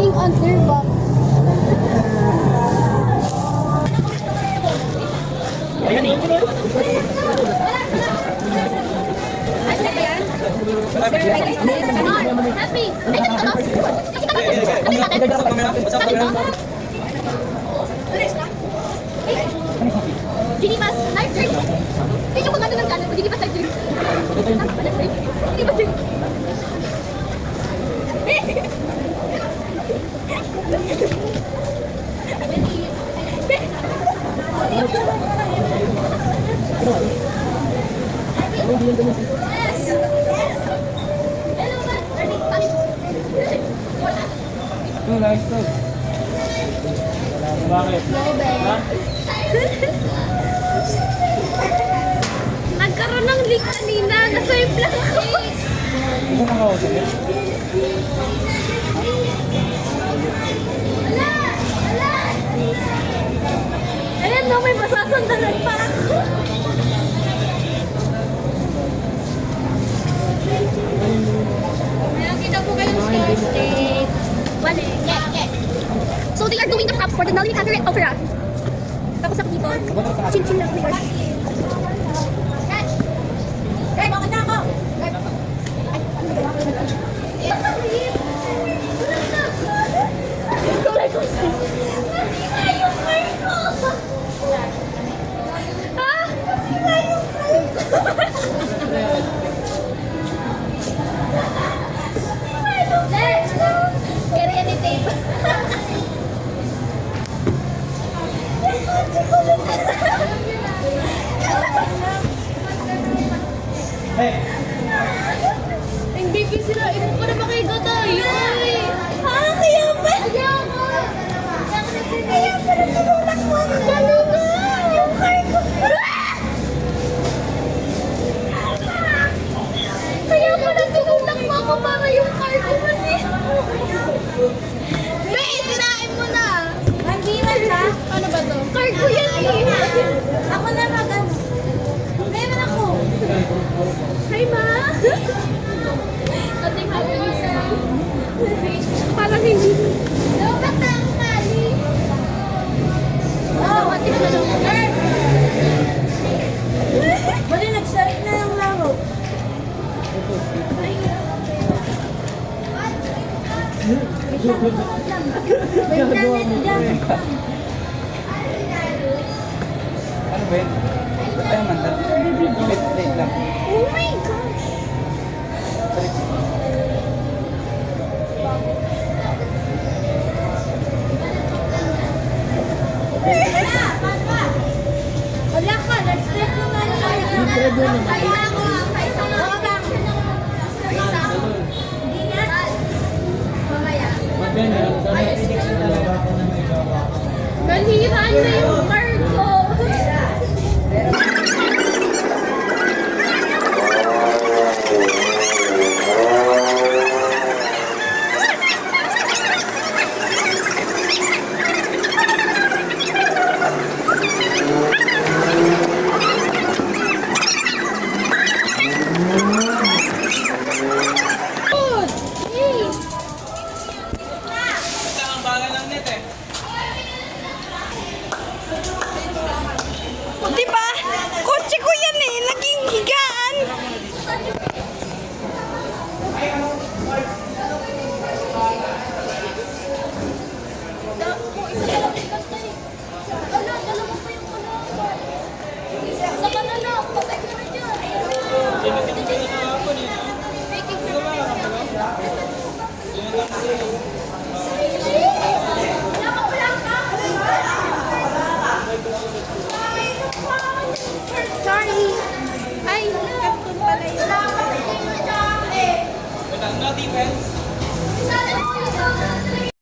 Sitting on their box. Ayan eh. Happy! Ay, ganito, no? Kasi Ginimas, live drink. Hindi yung mga ng kanan, Ginimas live drink. Ginimas drink. Nice to. Bakit? Ha? Nagkaroon ng leak kanina, na-swipe lang ako. Ito na ako. Ayan no, may masasandalan pa ako. Ayan, kita po kayong star state. Wale, yeah. So they are doing the props for the Nollywood Cabaret Opera. Tapos ako dito, chin-chin lang players. Hey, bakit na ako? Hindi ko sila, ibo pa na makaiga tayo. Kaya ba? Kaya pa na tinulak mo ako kanina. Yung car ko. Kaya pa na tinulak mo ako para yung car ko kasi. Be, sinain mo na. Hindi man ha? Ano ba to? Car ko yan eh. Ako na magans. Meron ako. Hi, Ma! Ating happy isa. Parang hindi. Dapat na ang mali. Oh, ating na lang. Bali, nag-start na yung laro. Ano ba yun? Ay, manda. Wait lang. Oh my gosh! Wala ka, let's take mo nga lang. Kaisa ko, kaisa ko. Kaisa ko. Hindi nga. Mamaya. Ganhiran na yung car ko. Diba? Kotse ko yan eh. Naging higaan. Sa kanala.